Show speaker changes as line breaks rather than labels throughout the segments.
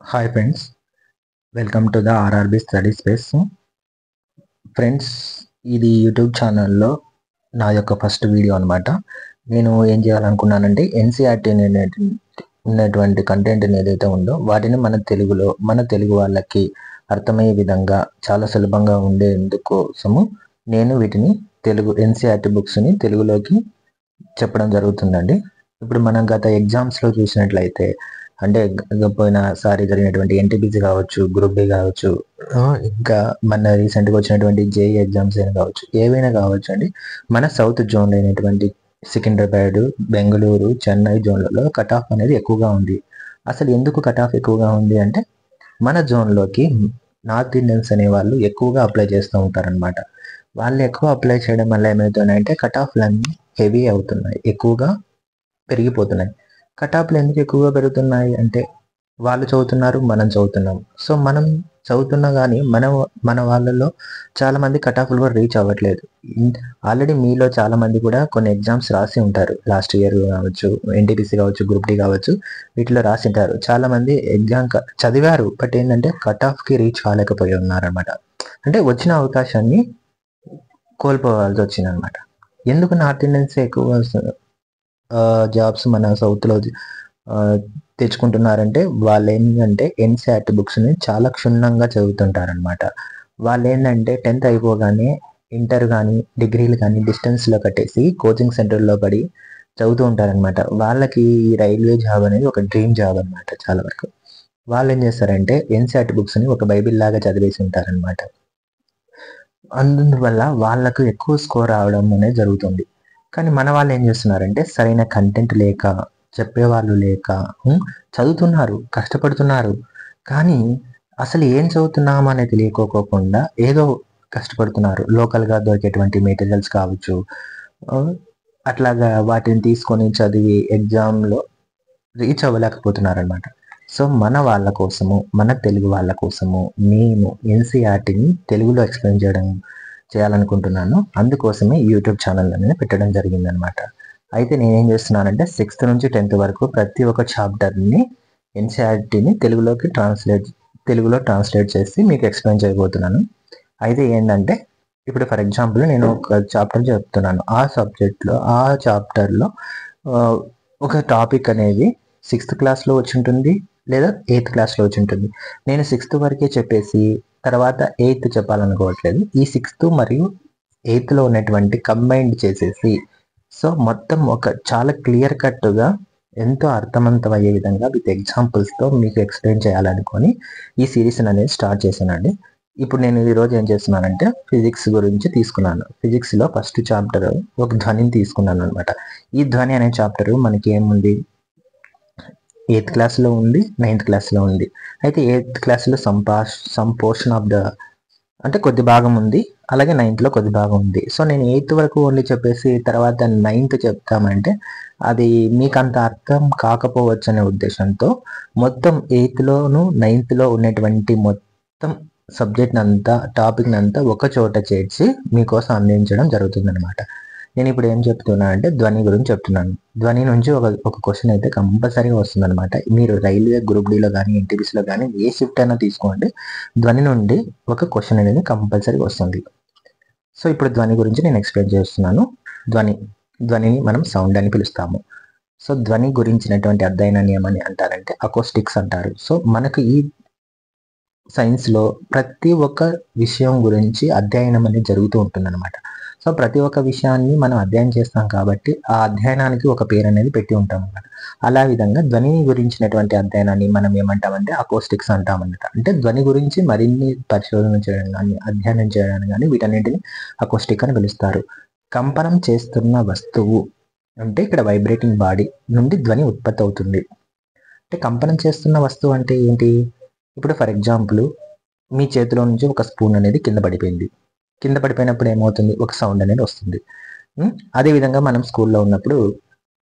Hi friends, welcome to the RRB study space. Friends, ఇది YouTube ఛానల్లో నా యొక్క ఫస్ట్ వీడియో అనమాట. నేను ఏం చేయాలనుకున్నానంటే ఎన్సీఆర్టీ ఉన్నటువంటి కంటెంట్ ఏదైతే ఉందో వాటిని మన తెలుగు వాళ్ళకి అర్థమయ్యే విధంగా చాలా సులభంగా ఉండేందుకోసము నేను వీటిని ఎన్సీఆర్టీ బుక్స్ని తెలుగులోకి చెప్పడం జరుగుతుందండి. ఇప్పుడు మనం గత ఎగ్జామ్స్లో చూసినట్లయితే అంటే పోయినసారి జరిగినటువంటి ఎన్టీపీసీ కావచ్చు, గ్రూప్ డి కావచ్చు, ఇంకా మన రీసెంట్గా వచ్చినటువంటి జేఈ ఎగ్జామ్స్ అయినా కావచ్చు, ఏవైనా కావచ్చు అండి, మన సౌత్ జోన్ అయినటువంటి సికింద్రాబాద్, బెంగళూరు, చెన్నై జోన్లలో కట్ ఆఫ్ అనేది ఎక్కువగా ఉంది. అసలు ఎందుకు కట్ ఆఫ్ ఎక్కువగా ఉంది అంటే మన జోన్లోకి నార్త్ ఇండియన్స్ అనే వాళ్ళు ఎక్కువగా అప్లై చేస్తూ ఉంటారనమాట. వాళ్ళు ఎక్కువ అప్లై చేయడం వల్ల ఏమవుతున్నాయంటే కట్ ఆఫ్లన్నీ హెవీ అవుతున్నాయి, ఎక్కువగా పెరిగిపోతున్నాయి. కట్ ఆఫ్లు ఎందుకు ఎక్కువగా పెరుగుతున్నాయి అంటే వాళ్ళు చదువుతున్నారు, మనం చదువుతున్నాం. సో మనం చదువుతున్నా కానీ మన వాళ్ళలో చాలామంది కట్ ఆఫ్లు కూడా రీచ్ అవ్వట్లేదు. ఆల్రెడీ మీలో చాలామంది కూడా కొన్ని ఎగ్జామ్స్ రాసి ఉంటారు. లాస్ట్ ఇయర్ కావచ్చు, ఎన్టీపీసీ కావచ్చు, గ్రూప్ డి కావచ్చు, వీటిలో రాసి ఉంటారు. చాలామంది ఎగ్జామ్ చదివారు, బట్ ఏంటంటే కట్ ఆఫ్కి రీచ్ కాలేకపోయి ఉన్నారనమాట. అంటే వచ్చిన అవకాశాన్ని కోల్పోవాల్సి వచ్చిందనమాట. ఎందుకు నార్త్ ఇండియన్స్ ఎక్కువ జాబ్స్ మన సౌత్లో తెచ్చుకుంటున్నారంటే వాళ్ళు ఏంటంటే ఎన్సీఆర్టీ బుక్స్ని చాలా క్షుణ్ణంగా చదువుతుంటారనమాట. వాళ్ళు ఏంటంటే 10th అయిపోగానే ఇంటర్ కానీ డిగ్రీలు కానీ డిస్టెన్స్లో కట్టేసి కోచింగ్ సెంటర్లో పడి చదువుతూ ఉంటారనమాట. వాళ్ళకి ఈ రైల్వే జాబ్ అనేది ఒక డ్రీమ్ జాబ్ అనమాట. చాలా వరకు వాళ్ళు ఏం చేస్తారంటే ఎన్సీఆర్టీ బుక్స్ని ఒక బైబిల్ లాగా చదివేసి ఉంటారనమాట. అందువల్ల వాళ్ళకు ఎక్కువ స్కోర్ రావడం అనేది జరుగుతుంది. కానీ మన వాళ్ళు ఏం చేస్తున్నారంటే సరైన కంటెంట్ లేక, చెప్పేవాళ్ళు లేక చదువుతున్నారు, కష్టపడుతున్నారు, కానీ అసలు ఏం చదువుతున్నాం అనేది తెలియకోకుండా ఏదో కష్టపడుతున్నారు. లోకల్గా దొరికేటువంటి మెటీరియల్స్ కావచ్చు, అట్లాగా వాటిని తీసుకొని చదివి ఎగ్జామ్లో రీచ్ అవ్వలేకపోతున్నారు అనమాట. సో మన వాళ్ళ కోసము, మన తెలుగు వాళ్ళ కోసము నేను ఎన్సీఆర్టీని తెలుగులో ఎక్స్ప్లెయిన్ చేయాలనుకుంటున్నాను. అందుకోసమే యూట్యూబ్ ఛానల్ అనేది పెట్టడం జరిగిందనమాట. అయితే నేనేం చేస్తున్నానంటే 6th నుంచి 10th వరకు ప్రతి ఒక్క చాప్టర్ని ఎన్సీఆర్టీని తెలుగులో ట్రాన్స్లేట్ చేసి మీకు ఎక్స్ప్లెయిన్ చేయబోతున్నాను. అయితే ఏంటంటే ఇప్పుడు ఫర్ ఎగ్జాంపుల్ నేను ఒక చాప్టర్ చెప్తున్నాను. ఆ చాప్టర్లో ఒక టాపిక్ అనేది 6th క్లాస్లో వచ్చి ఉంటుంది, లేదా 8th క్లాస్లో వచ్చి ఉంటుంది. నేను 6th వరకే చెప్పేసి తర్వాత 8th చెప్పాలనుకోవట్లేదు. ఈ 6th మరియు 8thలో ఉన్నటువంటి కంబైన్డ్ చేసేసి, సో మొత్తం ఒక చాలా క్లియర్ కట్గా ఎంతో అర్థవంతమయ్యే విధంగా విత్ ఎగ్జాంపుల్స్తో మీకు ఎక్స్ప్లెయిన్ చేయాలనుకొని ఈ సిరీస్ అనేది స్టార్ట్ చేశానండి. ఇప్పుడు నేను ఈరోజు ఏం చేస్తున్నానంటే ఫిజిక్స్ గురించి తీసుకున్నాను. ఫిజిక్స్లో ఫస్ట్ చాప్టర్ ఒక ధ్వనిని తీసుకున్నాను అనమాట. ఈ ధ్వని అనే చాప్టర్ మనకి ఏముంది, 8th క్లాస్లో ఉంది, 9th క్లాస్లో ఉంది. అయితే 8th క్లాస్లో సమ్ పోర్షన్ ఆఫ్ ద అంటే కొద్ది భాగం ఉంది, అలాగే 9thలో కొద్ది భాగం ఉంది. సో నేను 8th వరకు ఓన్లీ చెప్పేసి తర్వాత 9th చెప్తామంటే అది మీకు అంత అర్థం కాకపోవచ్చు అనే ఉద్దేశంతో మొత్తం 8thలోను 9thలో ఉన్నటువంటి మొత్తం సబ్జెక్ట్ని అంతా, టాపిక్ని అంతా ఒక చోట చేర్చి మీకోసం అందించడం జరుగుతుందన్నమాట. నేను ఇప్పుడు ఏం చెప్తున్నా అంటే ధ్వని గురించి చెప్తున్నాను. ధ్వని నుంచి ఒక క్వశ్చన్ అయితే కంపల్సరీగా వస్తుందన్నమాట. మీరు రైల్వే గ్రూప్ డిలో కానీ ఎన్టీపీసీలో కానీ ఏ షిఫ్ట్ అయినా తీసుకోండి, ధ్వని నుండి ఒక క్వశ్చన్ అనేది కంపల్సరీగా వస్తుంది. సో ఇప్పుడు ధ్వని గురించి నేను ఎక్స్ప్లెయిన్ చేస్తున్నాను. ధ్వనిని మనం సౌండ్ అని పిలుస్తాము. సో ధ్వని గురించినటువంటి అధ్యయనాన్ని ఏమని అంటారంటే అకోస్టిక్స్ అంటారు. సో మనకు ఈ సైన్స్లో ప్రతి ఒక్క విషయం గురించి అధ్యయనం అనేది జరుగుతూ ఉంటుందన్నమాట. సో ప్రతి ఒక్క విషయాన్ని మనం అధ్యయనం చేస్తాం కాబట్టి ఆ అధ్యయనానికి ఒక పేరు అనేది పెట్టి ఉంటాం అన్నమాట. అలా విధంగా ధ్వని గురించినటువంటి అధ్యయనాన్ని మనం ఏమంటామంటే అకోస్టిక్స్ అంటామన్నమాట. అంటే ధ్వని గురించి మరిన్ని పరిశోధన చేయడం కానీ, అధ్యయనం చేయడానికి కానీ వీటన్నింటిని అకోస్టిక్ అని పిలుస్తారు. కంపనం చేస్తున్న వస్తువు అంటే ఇక్కడ వైబ్రేటింగ్ బాడీ నుండి ధ్వని ఉత్పత్తి అవుతుంది. అంటే కంపనం చేస్తున్న వస్తువు అంటే ఏంటి? ఇప్పుడు ఫర్ ఎగ్జాంపుల్ మీ చేతిలో నుంచి ఒక స్పూన్ అనేది కింద పడిపోయినప్పుడు ఏమవుతుంది, ఒక సౌండ్ అనేది వస్తుంది. అదేవిధంగా మనం స్కూల్లో ఉన్నప్పుడు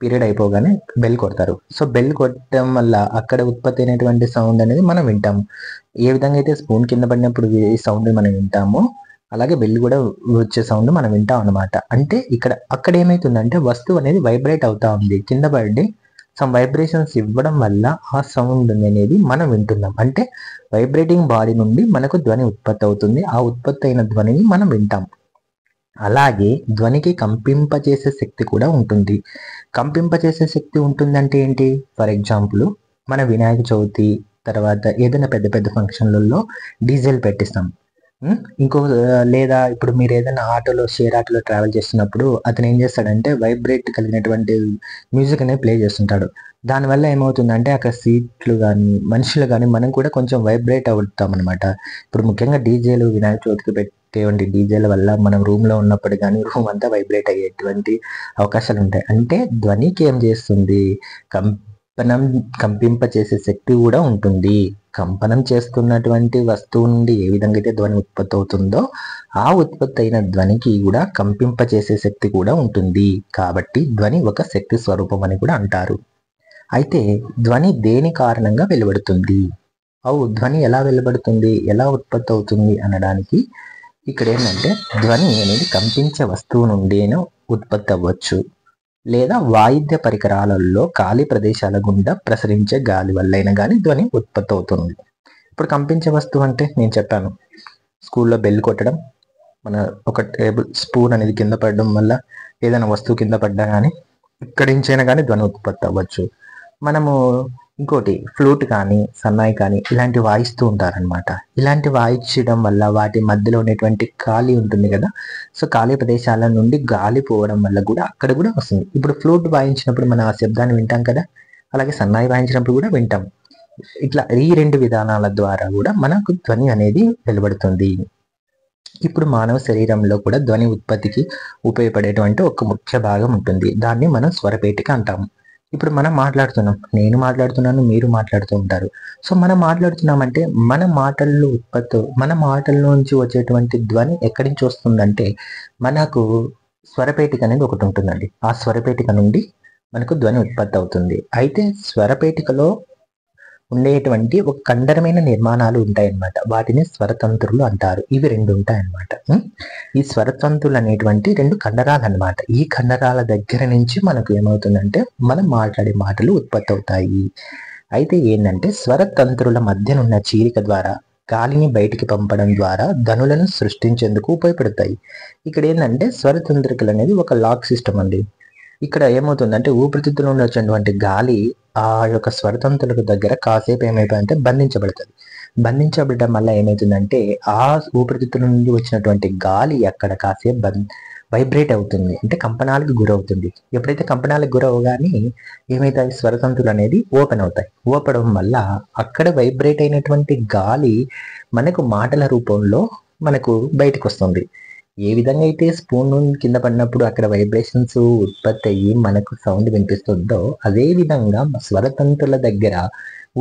పీరియడ్ అయిపోగానే బెల్ కొడతారు. సో బెల్ కొట్టడం వల్ల అక్కడ ఉత్పత్తి అయినటువంటి సౌండ్ అనేది మనం వింటాము. ఏ విధంగా అయితే స్పూన్ కింద పడినప్పుడు ఈ సౌండ్ మనం వింటామో అలాగే బెల్ కూడా వచ్చే సౌండ్ మనం వింటాం అనమాట. అంటే అక్కడ ఏమవుతుందంటే వస్తువు అనేది వైబ్రేట్ అవుతా ఉంది, కింద పడి సమ్ వైబ్రేషన్స్ ఇవ్వడం వల్ల ఆ సౌండ్ అనేది మనం వింటున్నాం. అంటే వైబ్రేటింగ్ బాడీ నుండి మనకు ధ్వని ఉత్పత్తి అవుతుంది. ఆ ఉత్పత్తి అయిన ధ్వనిని మనం వింటాం. అలాగే ధ్వనికి కంపింపచేసే శక్తి కూడా ఉంటుంది. కంపింపచేసే శక్తి ఉంటుందంటే ఏంటి? ఫర్ ఎగ్జాంపుల్, మన వినాయక చవితి తర్వాత ఏదైనా పెద్ద పెద్ద ఫంక్షన్లలో డీజేలు పెట్టిస్తాం. ఇంకో లేదా ఇప్పుడు మీరు ఏదైనా ఆటోలో షేర్ ఆటోలో ట్రావెల్ చేస్తున్నప్పుడు అతను ఏం చేస్తాడంటే వైబ్రేట్ కలిగినటువంటి మ్యూజిక్ అనేది ప్లే చేస్తుంటాడు. దానివల్ల ఏమవుతుందంటే అక్కడ సీట్లు కానీ మనుషులు కానీ మనం కూడా కొంచెం వైబ్రేట్ అవుతాం అనమాట. ఇప్పుడు ముఖ్యంగా డీజేలు వినాయక చవితికి పెట్టేటువంటి డీజేల వల్ల మనం రూమ్లో ఉన్నప్పుడు కానీ రూమ్ అంతా వైబ్రేట్ అయ్యేటువంటి అవకాశాలు ఉంటాయి. అంటే ధ్వనికి ఏం చేస్తుంది? కంపింపచేసే శక్తి కూడా ఉంటుంది. కంపనం చేస్తున్నటువంటి వస్తువు నుండి ఏ విధంగా అయితే ధ్వని ఉత్పత్తి అవుతుందో ఆ ఉత్పత్తి అయిన ధ్వనికి కూడా కంపింపచేసే శక్తి కూడా ఉంటుంది. కాబట్టి ధ్వని ఒక శక్తి స్వరూపం అని కూడా అంటారు. అయితే ధ్వని దేని కారణంగా వెలువడుతుంది? ధ్వని ఎలా వెలువడుతుంది, ఎలా ఉత్పత్తి అవుతుంది అనడానికి ఇక్కడ ఏంటంటే ధ్వని అనేది కంపించే వస్తువు నుండేనో ఉత్పత్తి అవ్వచ్చు, లేదా వాయిద్య పరికరాలలో ఖాళీ ప్రదేశాల గుండా ప్రసరించే గాలి వల్లైనా కానీ ధ్వని ఉత్పత్తి అవుతుంది. ఇప్పుడు కంపించే వస్తువు అంటే నేను చెప్పాను, స్కూల్లో బెల్ కొట్టడం, మన ఒక టేబుల్ స్పూన్ అనేది కింద పడడం వల్ల ఏదైనా వస్తువు కింద పడ్డా కానీ ఇక్కడి నుంచైనా కానీ ధ్వని ఉత్పత్తి అవ్వచ్చు. మనము ఇంకోటి ఫ్లూట్ కానీ సన్నాయి కానీ ఇలాంటి వాయిస్తూ ఉంటారనమాట. ఇలాంటి వాయించడం వల్ల వాటి మధ్యలో ఉన్నటువంటి ఖాళీ ఉంటుంది కదా, సో ఖాళీ ప్రదేశాల నుండి గాలి పోవడం వల్ల కూడా అక్కడ కూడా వస్తుంది. ఇప్పుడు ఫ్లూట్ వాయించినప్పుడు మనం ఆ శబ్దాన్ని వింటాం కదా, అలాగే సన్నాయి వాయించినప్పుడు కూడా వింటాం. ఇట్లా ఈ రెండు విధానాల ద్వారా కూడా మనకు ధ్వని అనేది వెలువడుతుంది. ఇప్పుడు మానవ శరీరంలో కూడా ధ్వని ఉత్పత్తికి ఉపయోగపడేటువంటి ఒక ముఖ్య భాగం ఉంటుంది. దాన్ని మనం స్వరపేటిక అంటాము. ఇప్పుడు మనం మాట్లాడుతున్నాం, నేను మాట్లాడుతున్నాను, మీరు మాట్లాడుతూ ఉంటారు. సో మనం మాట్లాడుతున్నామంటే మన మాటల నుంచి వచ్చేటువంటి ధ్వని ఎక్కడి నుంచి వస్తుందంటే మనకు స్వరపేటిక అనేది ఒకటి ఉంటుందండి. ఆ స్వరపేటిక నుండి మనకు ధ్వని ఉత్పత్తి అవుతుంది. అయితే స్వరపేటికలో ఉండేటువంటి ఒక కండరమైన నిర్మాణాలు ఉంటాయన్నమాట. వాటిని స్వరతంత్రులు అంటారు. ఇవి రెండు ఉంటాయన్నమాట. ఈ స్వరతంత్రులు అనేటువంటి రెండు కండరాలు అన్నమాట. ఈ కండరాల దగ్గర నుంచి మనకు ఏమవుతుందంటే మనం మాట్లాడే మాటలు ఉత్పత్తి అవుతాయి. అయితే ఏంటంటే స్వరతంత్రుల మధ్యనున్న చీలిక ద్వారా గాలిని బయటికి పంపడం ద్వారా ధ్వనులను సృష్టించేందుకు ఉపయోగపడతాయి. ఇక్కడ ఏంటంటే స్వరతంత్రికలు అనేది ఒక లాక్ సిస్టమ్ అండి. ఇక్కడ ఏమవుతుందంటే ఊపిరితిత్తుల నుండి వచ్చేటువంటి గాలి ఆ యొక్క స్వరతంతులకు దగ్గర కాసేపు ఏమైపోయిందంటే బంధించబడుతుంది. బంధించబడడం వల్ల ఏమవుతుందంటే ఆ ఊపిరితిత్తుల నుండి వచ్చినటువంటి గాలి అక్కడ కాసేపు వైబ్రేట్ అవుతుంది, అంటే కంపనాలకు గురవుతుంది. ఎప్పుడైతే కంపనాలకు గురవగానే ఏమైతాయి, స్వరతంతులు అనేది ఓపెన్ అవుతాయి. ఓపెన్ వల్ల అక్కడ వైబ్రేట్ అయినటువంటి గాలి మనకు మాటల రూపంలో మనకు బయటకు వస్తుంది. ఏ విధంగా అయితే స్పూన్ కింద పడినప్పుడు అక్కడ వైబ్రేషన్స్ ఉత్పత్తి అయ్యి మనకు సౌండ్ వినిపిస్తుందో అదే విధంగా స్వరతంతుల దగ్గర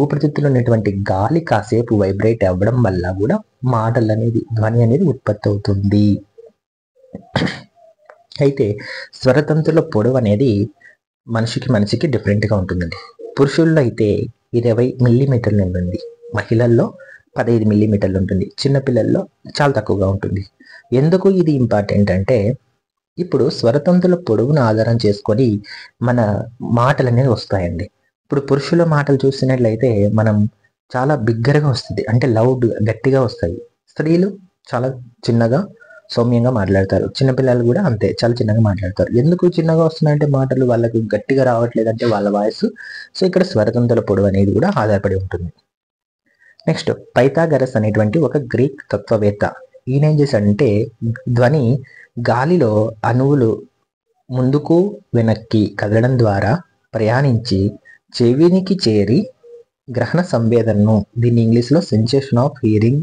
ఊపిరితిత్తులు ఉన్నటువంటి గాలి కాసేపు వైబ్రేట్ అవ్వడం వల్ల కూడా మాటలు అనేది ధ్వని అనేది ఉత్పత్తి అవుతుంది. అయితే స్వరతంతుల పొడవు అనేది మనిషికి డిఫరెంట్గా ఉంటుందండి. పురుషుల్లో అయితే 20 మిల్లీమీటర్లు ఉంటుంది, మహిళల్లో 15 మిల్లీమీటర్లు ఉంటుంది, చిన్నపిల్లల్లో చాలా తక్కువగా ఉంటుంది. ఎందుకు ఇది ఇంపార్టెంట్ అంటే ఇప్పుడు స్వరతంతుల పొడవును ఆధారం చేసుకొని మన మాటలు అనేవి వస్తాయండి. ఇప్పుడు పురుషుల మాటలు చూసినట్లయితే మనం చాలా బిగ్గరగా వస్తుంది, అంటే లౌడ్ గట్టిగా వస్తాయి. స్త్రీలు చాలా చిన్నగా సౌమ్యంగా మాట్లాడతారు. చిన్నపిల్లలు కూడా అంతే, చాలా చిన్నగా మాట్లాడతారు. ఎందుకు చిన్నగా వస్తున్నాయంటే మాటలు వాళ్ళకు గట్టిగా రావట్లేదంటే వాళ్ళ వాయిస్. సో ఇక్కడ స్వరతంతుల పొడవు అనేది కూడా ఆధారపడి ఉంటుంది. నెక్స్ట్ పైథాగరస్ అనేటువంటి ఒక గ్రీక్ తత్వవేత్త, ఈయన ఏం చేశాడంటే ధ్వని గాలిలో అణువులు ముందుకు వెనక్కి కదలడం ద్వారా ప్రయాణించి చెవినికి చేరి గ్రహణ సంవేదనను, దీన్ని ఇంగ్లీష్లో సెన్సేషన్ ఆఫ్ హియరింగ్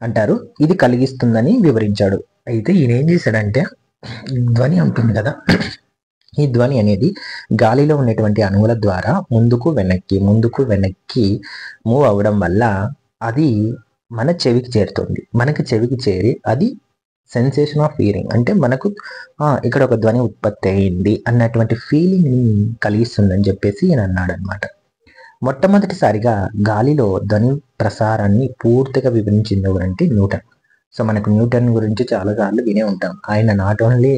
అంటారు, ఇది కలిగిస్తుందని వివరించాడు. అయితే ఈయన ఏం చేశాడంటే ధ్వని ఉంటుంది కదా, ఈ ధ్వని అనేది గాలిలో ఉన్నటువంటి అణువుల ద్వారా ముందుకు వెనక్కి మూవ్ అవ్వడం వల్ల అది మన చెవికి చేరుతుంది. మనకి చెవికి చేరి అది సెన్సేషన్ ఆఫ్ హియరింగ్, అంటే మనకు ఇక్కడ ఒక ధ్వని ఉత్పత్తి అయింది అన్నటువంటి ఫీలింగ్ని కలిగిస్తుందని చెప్పేసి ఈయన అన్నాడు అనమాట. మొట్టమొదటిసారిగా గాలిలో ధ్వని ప్రసారాన్ని పూర్తిగా వివరించింది ఎవరంటే న్యూటన్. సో మనకు న్యూటన్ గురించి చాలాసార్లు వినే ఉంటాం. ఆయన నాట్ ఓన్లీ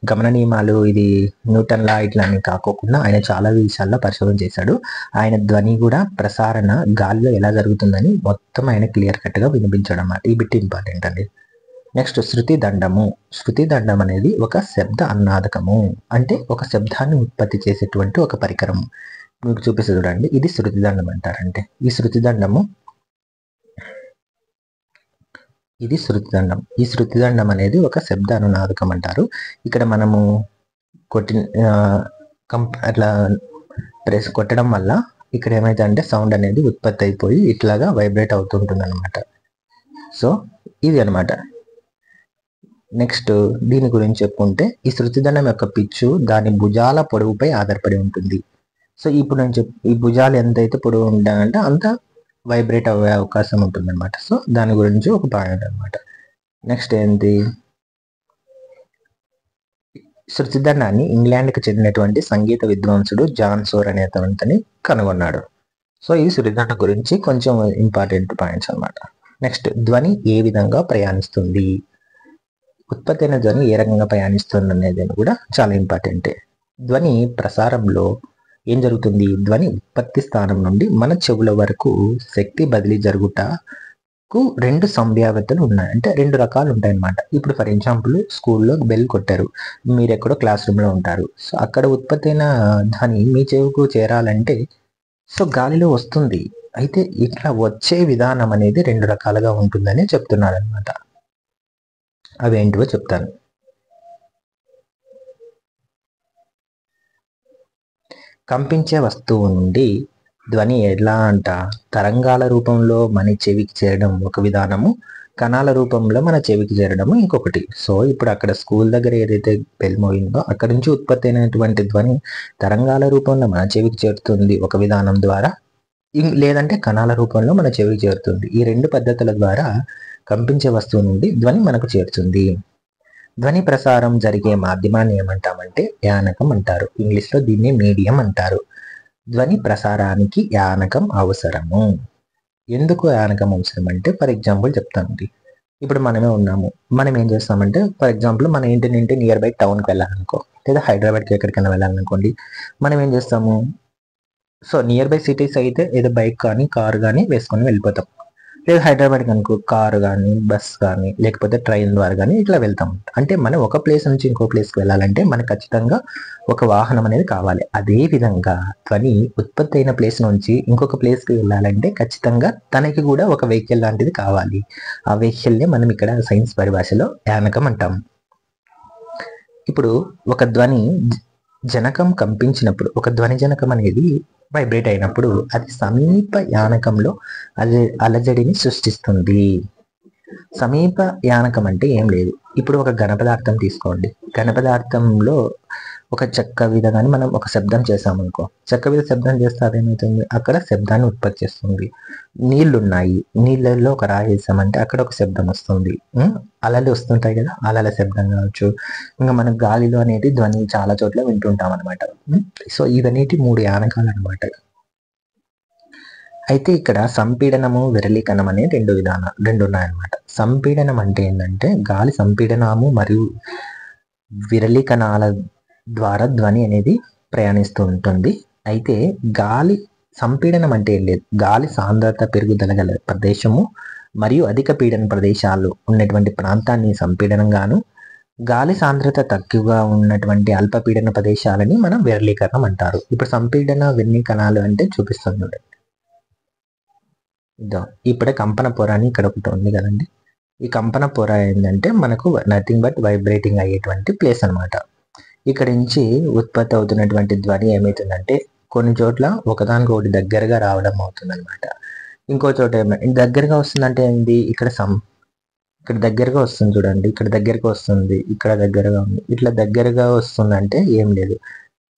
గమన నియమాలు, ఇది న్యూటన్ లా ఇట్లా అని కాకోకుండా ఆయన చాలా విషయాల్లో పరిశోధన చేశాడు. ఆయన ధ్వని కూడా ప్రసారణ గాలిలో ఎలా జరుగుతుందని మొత్తం ఆయన క్లియర్ కట్గా వినిపించడం అన్నమాట. ఈ బిట్ ఇంపార్టెంట్ అండి. నెక్స్ట్ శృతి దండము. శృతి దండం అనేది ఒక శబ్ద అన్నాదకము, అంటే ఒక శబ్దాన్ని ఉత్పత్తి చేసేటువంటి ఒక పరికరం. మీకు చూపిస్తే చూడండి, ఇది శృతి దండం అంటారంటే. ఈ శృతి దండము, ఇది శృతి దండం. ఈ శృతి దండం అనేది ఒక శబ్ద అనునాదకం అంటారు. ఇక్కడ మనము అట్లా ప్రెస్ కొట్టడం వల్ల ఇక్కడ ఏమైతే అంటే సౌండ్ అనేది ఉత్పత్తి అయిపోయి ఇట్లాగా వైబ్రేట్ అవుతుంటుంది అనమాట. సో ఇది అనమాట. నెక్స్ట్ దీని గురించి చెప్పుకుంటే, ఈ శృతిదండం యొక్క పిచ్చు దాని భుజాల పొడవుపై ఆధారపడి ఉంటుంది. సో ఇప్పుడు నేను ఈ భుజాలు ఎంతైతే పొడవు ఉంటాయంటే అంత వైబ్రేట్ అయ్యే అవకాశం ఉంటుంది అనమాట. సో దాని గురించి ఒక పాయింట్ అనమాట. నెక్స్ట్ ఏంటి, శృతిదండాన్ని ఇంగ్లాండ్కి చెందినటువంటి సంగీత విద్వాంసుడు జాన్ సోర్ అనే అతని కనుగొన్నాడు. సో ఇది శృతిదండ గురించి కొంచెం ఇంపార్టెంట్ పాయింట్స్ అనమాట. నెక్స్ట్ ధ్వని ఏ విధంగా ప్రయాణిస్తుంది, ఉత్పత్తి అయిన ధ్వని ఏ రకంగా ప్రయాణిస్తుంది అనేది కూడా చాలా ఇంపార్టెంటే. ధ్వని ప్రసారంలో ఏం జరుగుతుంది, ధ్వని ఉత్పత్తి స్థానం నుండి మన చెవుల వరకు శక్తి బదిలీ జరుగుటకు రెండు సంభావ్యతలు ఉన్నాయి, అంటే రెండు రకాలు ఉంటాయి అన్నమాట. ఇప్పుడు ఫర్ ఎగ్జాంపుల్ స్కూల్లో బెల్ కొట్టారు, మీరు ఎక్కడో క్లాస్ రూమ్లో ఉంటారు. సో అక్కడ ఉత్పత్తి అయిన ధ్వని మీ చెవుకు చేరాలంటే సో గాలిలో వస్తుంది. అయితే ఇట్లా వచ్చే విధానం అనేది రెండు రకాలుగా ఉంటుందని చెప్తున్నాడు అనమాట. అవేంటివో చెప్తాను. కంపించే వస్తువు నుండి ధ్వని ఎలా అంట తరంగాల రూపంలో మన చెవికి చేరడం ఒక విధానము, కణాల రూపంలో మన చెవికి చేరడము ఇంకొకటి. సో ఇప్పుడు అక్కడ స్కూల్ దగ్గర ఏదైతే బెల్ మోగిందో అక్కడి నుంచి ఉత్పత్తి అయినటువంటి ధ్వని తరంగాల రూపంలో మన చెవికి చేరుతుంది ఒక విధానం ద్వారా, లేదంటే కణాల రూపంలో మన చెవికి చేరుతుంది. ఈ రెండు పద్ధతుల ద్వారా కంపించే వస్తువు నుండి ధ్వని మనకు చేరుతుంది. ధ్వని ప్రసారం జరిగే మాధ్యమాన్ని ఏమంటామంటే యానకం అంటారు. ఇంగ్లీష్లో దీన్ని మీడియం అంటారు. ధ్వని ప్రసారానికి యానకం అవసరము. ఎందుకు యానకం అవసరం అంటే, ఫర్ ఎగ్జాంపుల్ చెప్తానండి. ఇప్పుడు మనమే ఉన్నాము, మనం ఏం చేస్తామంటే ఫర్ ఎగ్జాంపుల్ మన ఇంటి నుండి నియర్ బై టౌన్కి వెళ్ళాలనుకో, లేదా హైదరాబాద్కి ఎక్కడికైనా వెళ్ళాలనుకోండి, మనం ఏం చేస్తాము, సో నియర్ బై సిటీస్ అయితే ఏదో బైక్ కానీ కారు కానీ వేసుకొని వెళ్ళిపోతాం. లేదు హైదరాబాద్కి అనుకో, కారు కానీ బస్ కానీ లేకపోతే ట్రైన్ ద్వారా కానీ ఇట్లా వెళ్తాం. అంటే మనం ఒక ప్లేస్ నుంచి ఇంకో ప్లేస్కి వెళ్ళాలంటే మనకు ఖచ్చితంగా ఒక వాహనం అనేది కావాలి. అదే విధంగా ధ్వని ఉత్పత్తి అయిన ప్లేస్ నుంచి ఇంకొక ప్లేస్కి వెళ్ళాలంటే ఖచ్చితంగా తనకి కూడా ఒక వెహికల్ లాంటిది కావాలి. ఆ వెహికల్నే మనం ఇక్కడ సైన్స్ పరిభాషలో యానకం అంటాం. ఇప్పుడు ఒక ధ్వని జనకం కంపించినప్పుడు, ఒక ధ్వని జనకం అనేది వైబ్రేట్ అయినప్పుడు అది సమీప యానకంలో అలజడిని సృష్టిస్తుంది. సమీప యానకం అంటే ఏం లేదు, ఇప్పుడు ఒక ఘన పదార్థం తీసుకోండి. ఘన పదార్థంలో ఒక చెక్క మీద కానీ మనం ఒక శబ్దం చేసామనుకో, చెక్క మీద శబ్దం చేస్తే అదేమవుతుంది, అక్కడ శబ్దాన్ని ఉత్పత్తి చేస్తుంది. నీళ్లున్నాయి, నీళ్ళల్లో ఒక రాయి వేసామంటే అక్కడ ఒక శబ్దం వస్తుంది. అలలు వస్తుంటాయి కదా, అలల శబ్దం కావచ్చు. ఇంకా మనం గాలిలో అనేది ధ్వని చాలా చోట్ల వింటుంటాం అనమాట. సో ఇవనేటి మూడు యానకాలు అనమాట. అయితే ఇక్కడ సంపీడనము విరళీకరణం అనే రెండు ఉన్నాయన్నమాట. సంపీడనం అంటే ఏంటంటే గాలి సంపీడనము మరియు విరళీకణాల ద్వారా ధ్వని అనేది ప్రయాణిస్తూ ఉంటుంది. అయితే గాలి సంపీడనం అంటే ఏం లేదు, గాలి సాంద్రత పెరుగుదల గల ప్రదేశము మరియు అధిక పీడన ప్రదేశాలు ఉన్నటువంటి ప్రాంతాన్ని సంపీడనంగాను, గాలి సాంద్రత తక్కువగా ఉన్నటువంటి అల్పపీడన ప్రదేశాలని మనం విరళీకరణం అంటారు. ఇప్పుడు సంపీడన విరళీకణాలు అంటే చూపిస్తుంది. ఇప్పుడే కంపన పొర అని ఇక్కడ ఒకటి ఉంది కదండి. ఈ కంపన పొర ఏంటంటే మనకు నథింగ్ బట్ వైబ్రేటింగ్ అయ్యేటువంటి ప్లేస్ అనమాట. ఇక్కడ నుంచి ఉత్పత్తి అవుతున్నటువంటి ధ్వని ఏమవుతుందంటే కొన్ని చోట్ల ఒకదానికొకటి దగ్గరగా రావడం అవుతుంది అనమాట. ఇంకో చోట దగ్గరగా వస్తుందంటే ఏంటి, ఇక్కడ దగ్గరగా వస్తుంది చూడండి, ఇక్కడ దగ్గరగా వస్తుంది, ఇక్కడ దగ్గరగా ఉంది, ఇట్లా దగ్గరగా వస్తుందంటే ఏం లేదు.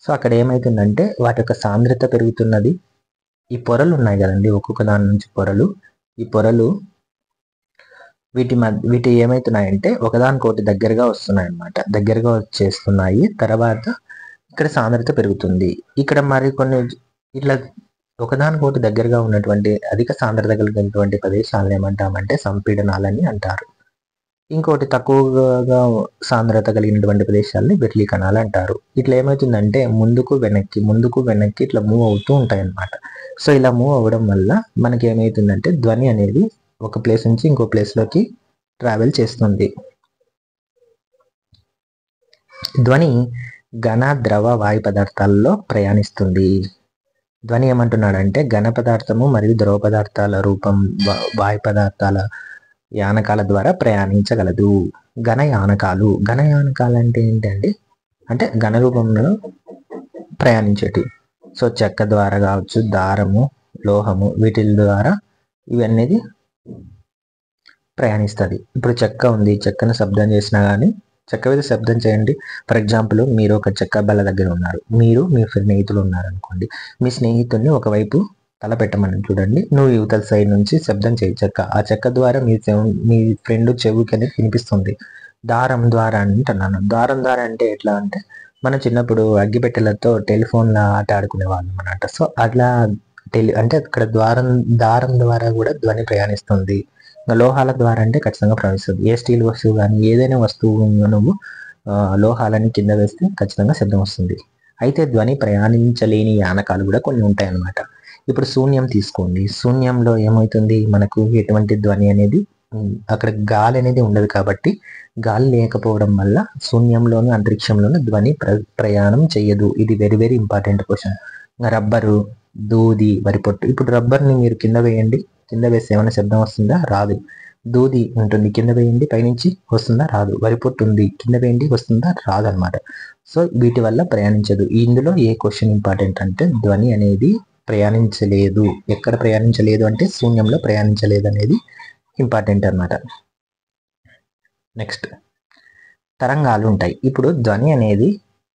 సో అక్కడ ఏమవుతుందంటే వాటి యొక్క సాంద్రత పెరుగుతున్నది. ఈ పొరలు ఉన్నాయి కదండి, ఒక్కొక్క దాని నుంచి పొరలు, ఈ పొరలు వీటి ఏమవుతున్నాయంటే ఒకదానికొకటి దగ్గరగా వస్తున్నాయి అన్నమాట, దగ్గరగా వచ్చేస్తున్నాయి. తర్వాత ఇక్కడ సాంద్రత పెరుగుతుంది. ఇక్కడ మరి కొన్ని ఇట్లా ఒకదానికొకటి దగ్గరగా ఉన్నటువంటి అధిక సాంద్రత కలిగినటువంటి ప్రదేశాలను ఏమంటామంటే సంపీడనాలని అంటారు. ఇంకోటి తక్కువగా సాంద్రత కలిగినటువంటి ప్రదేశాలని బెర్లీ కణాలు అంటారు. ఇట్లా ఏమవుతుందంటే ముందుకు వెనక్కి ఇట్లా మూవ్ అవుతూ ఉంటాయి అన్నమాట. సో ఇలా మూవ్ అవ్వడం వల్ల మనకి ఏమవుతుందంటే ధ్వని అనేది ఒక ప్లేస్ నుంచి ఇంకో ప్లేస్లోకి ట్రావెల్ చేస్తుంది. ధ్వని ఘన, ద్రవ, వాయు పదార్థాలలో ప్రయాణిస్తుంది. ధ్వని ఏమంటున్నాడంటే ఘన పదార్థము మరియు ద్రవ పదార్థాల రూపం వాయు పదార్థాల యానకాల ద్వారా ప్రయాణించగలదు. ఘనయానకాలు అంటే ఏంటండి అంటే ఘన రూపంలో ప్రయాణించేటి. సో చెక్క ద్వారా కావచ్చు, దారము, లోహము వీటి ద్వారా ఇవన్నీ ప్రయాణిస్తుంది. ఇప్పుడు చెక్క ఉంది, చెక్కను శబ్దం చేసినా కానీ చెక్క మీద శబ్దం చేయండి. ఫర్ ఎగ్జాంపుల్ మీరు ఒక చెక్క బల్ల దగ్గర ఉన్నారు, మీరు మీ స్నేహితులు ఉన్నారు అనుకోండి. మీ స్నేహితుడిని ఒకవైపు తల పెట్టమని చూడండి, నువ్వు యువతల సైడ్ నుంచి శబ్దం చేయి చెక్క. ఆ చెక్క ద్వారా మీ ఫ్రెండ్ చెవికి అనేది వినిపిస్తుంది. దారం ద్వారా అంటున్నాను. దారం ద్వారా అంటే ఎట్లా అంటే మన చిన్నప్పుడు అగ్గిపెట్టెలతో టెలిఫోన్ల ఆట ఆడుకునే వాళ్ళం అన్నమాట. సో అట్లా అంటే అక్కడ దారం ద్వారా కూడా ధ్వని ప్రయాణిస్తుంది. లోహాల ద్వారా అంటే ఖచ్చితంగా ప్రయాణిస్తుంది. ఏ స్టీల్ వస్తువు కానీ ఏదైనా వస్తువు నువ్వు లోహాలని కింద వేస్తే ఖచ్చితంగా శబ్దం వస్తుంది. అయితే ధ్వని ప్రయాణించలేని యానకాలు కూడా కొన్ని ఉంటాయన్నమాట. ఇప్పుడు శూన్యం తీసుకోండి. శూన్యంలో ఏమవుతుంది, మనకు ఎటువంటి ధ్వని అనేది అక్కడ గాలి అనేది ఉండదు. కాబట్టి గాలి లేకపోవడం వల్ల శూన్యంలోను అంతరిక్షంలోను ధ్వని ప్రయాణం చేయదు. ఇది very very important question. Rubber, దూది, వరిపొట్టు. ఇప్పుడు రబ్బర్ని మీరు కింద వేయండి, కింద వేస్తే ఏమైనా శబ్దం వస్తుందా? రాదు. దూది ఉంటుంది, కింద వేయండి, పైనుంచి వస్తుందా? రాదు. వరిపొట్టు ఉంది, కింద వేయండి, వస్తుందా? రాదు అనమాట. సో వీటి వల్ల ప్రయాణించదు. ఇందులో ఏ క్వశ్చన్ ఇంపార్టెంట్ అంటే ధ్వని అనేది ప్రయాణించలేదు. ఎక్కడ ప్రయాణించలేదు అంటే శూన్యంలో ప్రయాణించలేదు అనేది ఇంపార్టెంట్ అనమాట. నెక్స్ట్ తరంగాలు ఉంటాయి. ఇప్పుడు ధ్వని అనేది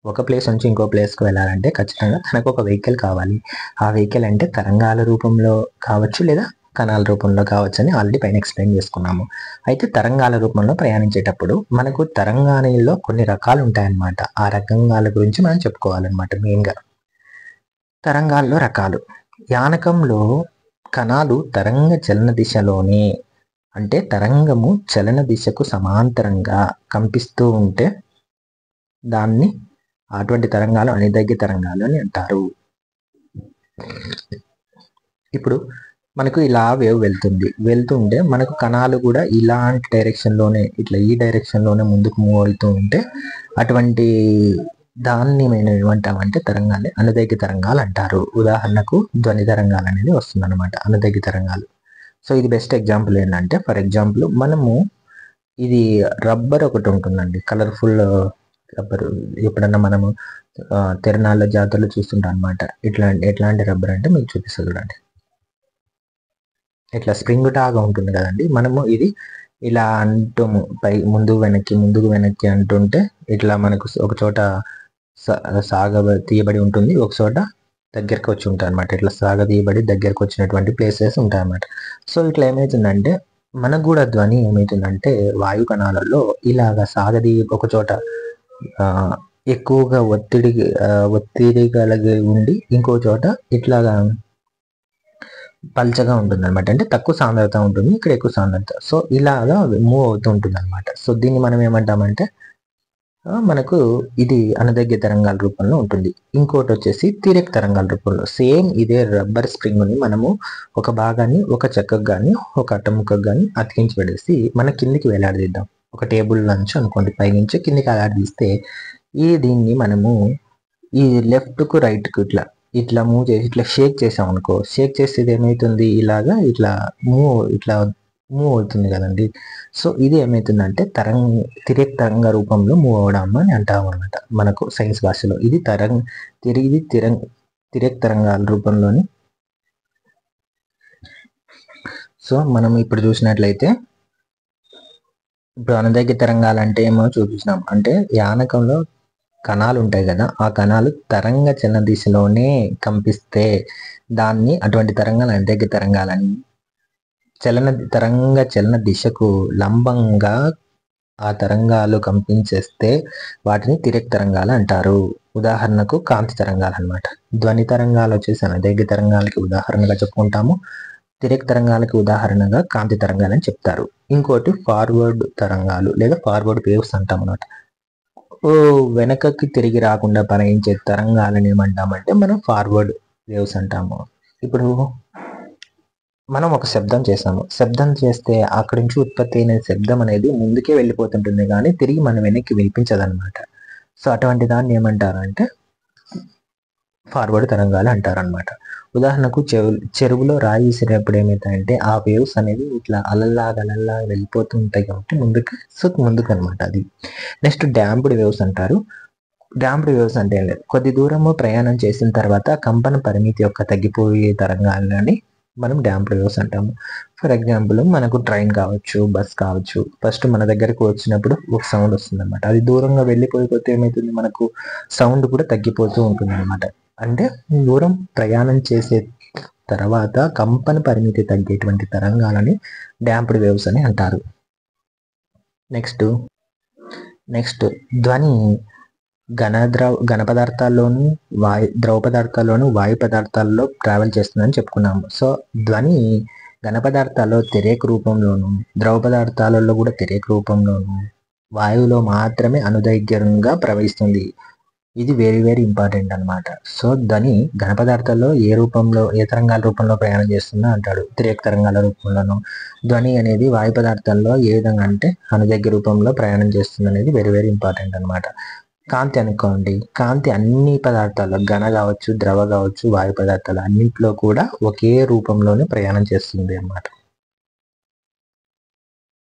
ఒక ప్లేస్ నుంచి ఇంకో ప్లేస్కి వెళ్ళాలంటే ఖచ్చితంగా తనకు ఒక వెహికల్ కావాలి. ఆ వెహికల్ అంటే తరంగాల రూపంలో కావచ్చు లేదా కణాల రూపంలో కావచ్చు అని ఆల్రెడీ పైన ఎక్స్ప్లెయిన్ చేసుకున్నాము. అయితే తరంగాల రూపంలో ప్రయాణించేటప్పుడు మనకు తరంగాలలో కొన్ని రకాలు ఉంటాయన్నమాట. ఆ రకంగాల గురించి మనం చెప్పుకోవాలన్నమాట. మెయిన్గా తరంగాల్లో రకాలు. యానకంలో కణాలు తరంగ చలన దిశలోనే అంటే తరంగము చలన దిశకు సమాంతరంగా కంపిస్తూ ఉంటే దాన్ని అటువంటి తరంగాలు అనిదైర్ఘ్య తరంగాలు అని అంటారు. ఇప్పుడు మనకు ఇలా వేవ్ వెళ్తుంటే మనకు కణాలు కూడా ఇలాంటి డైరెక్షన్లోనే ఇట్లా ఈ డైరెక్షన్లోనే ముందుకు మూవ్ అవుతూ ఉంటే అటువంటి దాన్ని మేము ఏమంటామంటే తరంగాలే అనుదైర్ఘ్య తరంగాలు అంటారు. ఉదాహరణకు ధ్వని తరంగాలు అనేది వస్తుంది అనమాట, అనుదైర్ఘ్య తరంగాలు. సో ఇది బెస్ట్ ఎగ్జాంపుల్ ఏంటంటే ఫర్ ఎగ్జాంపుల్ మనము ఇది రబ్బర్ ఒకటి ఉంటుందండి, కలర్ఫుల్ రబ్బర్. ఎప్పుడన్నా మనము తిరణాల జాతరలు చూస్తుంటాం అనమాట. ఎట్లాంటి రబ్బర్ అంటే మీకు చూపిస్తా చూడండి. ఇట్లా స్ప్రింగ్ టాగా ఉంటుంది కదండి. మనము ఇది ఇలా అంటాము, ముందుకు వెనక్కి అంటుంటే ఇట్లా మనకు ఒక చోట తీయబడి ఉంటుంది, ఒక చోట దగ్గరకు వచ్చి ఉంటాయి అనమాట. ఇట్లా తీయబడి దగ్గరకు వచ్చినటువంటి ప్లేసెస్ ఉంటాయి అన్నమాట. సో ఇట్లా ఏమవుతుందంటే మనకు కూడా ధ్వని ఏమవుతుందంటే వాయు కణాలలో ఇలాగా ఒక చోట ఎక్కువగా ఒత్తిడి కలిగి ఉండి ఇంకో చోట ఇట్లాగా పల్చగా ఉంటుంది అనమాట. అంటే తక్కువ సాంద్రత ఉంటుంది, ఇక్కడ ఎక్కువ సాంద్రత. సో ఇలాగా మూవ్ అవుతూ ఉంటుంది అనమాట. సో దీన్ని మనం ఏమంటామంటే మనకు ఇది అనుదైర్ఘ్య తరంగాల రూపంలో ఉంటుంది. ఇంకోటి వచ్చేసి తిర్యక్ తరంగాల రూపంలో. సేమ్ ఇదే రబ్బర్ స్ప్రింగ్ని మనము ఒక భాగాన్ని ఒక చెక్కకు కానీ ఒక అట్టముక్కకు కానీ అతికించి పడేసి మన కిందికి వేలాడదీద్దాం. ఒక టేబుల్ నుంచి అనుకోండి, పైనుంచి కిందికి వేలాడదీస్తే దీన్ని మనము ఈ లెఫ్ట్కు రైట్కు ఇట్లా మూవ్ చేసి ఇట్లా షేక్ చేసాం అనుకో, షేక్ చేసేది ఏమవుతుంది, ఇలాగా ఇట్లా మూవ్ అవుతుంది కదండి. సో ఇది ఏమవుతుందంటే తిర్యక్ తరంగ రూపంలో మూవ్ అవడం అని అంటాం అనమాట మనకు సైన్స్ భాషలో. ఇది తిర్యక్ తరంగాల రూపంలోని. సో మనం ఇప్పుడు చూసినట్లయితే ఇప్పుడు అనుదైర్ఘ్య తరంగాలు అంటే ఏమో చూపించినాం. అంటే యానకంలో కణాలు ఉంటాయి కదా, ఆ కణాలు తరంగ చలన దిశలోనే కంపిస్తే దాన్ని అటువంటి తరంగాలు అనుదైర్ఘ్య తరంగాలని, తరంగ చలన దిశకు లంబంగా ఆ తరంగాలు కంపించేస్తే వాటిని తిర్యక్ తరంగాలు అంటారు. ఉదాహరణకు కాంతి తరంగాలు అనమాట. ధ్వని తరంగాలు వచ్చేసి అనుదైర్ఘ్య తరంగాలకి ఉదాహరణగా చెప్పుకుంటాము. తిరేక తరంగాలకి ఉదాహరణగా కాంతి తరంగాలని చెప్తారు. ఇంకోటి ఫార్వర్డ్ తరంగాలు లేదా ఫార్వర్డ్ వేవ్స్ అంటాం అన్నమాట. వెనకకి తిరిగి రాకుండా ప్రయాణించే తరంగాలను ఏమంటామంటే మనం ఫార్వర్డ్ వేవ్స్ అంటాము. ఇప్పుడు మనం ఒక శబ్దం చేసాము. శబ్దం చేస్తే అక్కడి నుంచి ఉత్పత్తి అయిన శబ్దం అనేది ముందుకే వెళ్ళిపోతుంటుంది కానీ తిరిగి మన వెనక్కి వినిపించదనమాట. సో అటువంటి దాన్ని ఏమంటారంటే ఫార్వర్డ్ తరంగాలు అంటారనమాట. ఉదాహరణకు చెరువులో రాయి విసిరేటప్పుడు ఏమవుతాయంటే ఆ వేవ్స్ అనేది ఇట్లా అలల్లాగా వెళ్ళిపోతూ ఉంటాయి కాబట్టి ముందుకు అనమాట అది. నెక్స్ట్ డాంప్డ్ వేవ్స్ అంటారు. డాంప్డ్ వేవ్స్ అంటే ఏం లేదు, కొద్ది దూరము ప్రయాణం చేసిన తర్వాత కంపన పరిమితి యొక్క తగ్గిపోయే తరంగాలని మనం డాంప్డ్ వేవ్స్ అంటాము. ఫర్ ఎగ్జాంపుల్ మనకు ట్రైన్ కావచ్చు, బస్ కావచ్చు, ఫస్ట్ మన దగ్గరకు వచ్చినప్పుడు ఒక సౌండ్ వస్తుంది అనమాట. అది దూరంగా వెళ్ళిపోతే ఏమవుతుంది, మనకు సౌండ్ కూడా తగ్గిపోతూ ఉంటుంది అనమాట. అంటే దూరం ప్రయాణం చేసే తర్వాత కంపన పరిమితి తగ్గేటువంటి తరంగాలని డాంప్డ్ వేవ్స్ అని అంటారు. నెక్స్ట్ ధ్వని ఘన పదార్థాల్లోను ద్రవ పదార్థాల్లోను వాయు పదార్థాల్లో ట్రావెల్ చేస్తుందని చెప్పుకున్నాము. సో ధ్వని ఘన పదార్థాల్లో తిరేక రూపంలోను, ద్రవ పదార్థాలలో కూడా తిరేక రూపంలోను, వాయువులో మాత్రమే అనుదైర్ఘ్యంగా ప్రవహిస్తుంది. ఇది వెరీ వెరీ ఇంపార్టెంట్ అనమాట. సో ధ్వని ఘన పదార్థాల్లో ఏ తరంగాల రూపంలో ప్రయాణం చేస్తుందో అంటాడు. తిరేక తరంగాల రూపంలోనూ. ధ్వని అనేది వాయు పదార్థాల్లో ఏ విధంగా అంటే అనుదైర్ఘ్య రూపంలో ప్రయాణం చేస్తుంది అనేది వెరీ వెరీ ఇంపార్టెంట్ అనమాట. కాంతి అనుకోండి, కాంతి అన్ని పదార్థాల్లో ఘన కావచ్చు, ద్రవ కావచ్చు, వాయు పదార్థాలు అన్నింటిలో కూడా ఒకే రూపంలోనే ప్రయాణం చేస్తుంది అన్నమాట.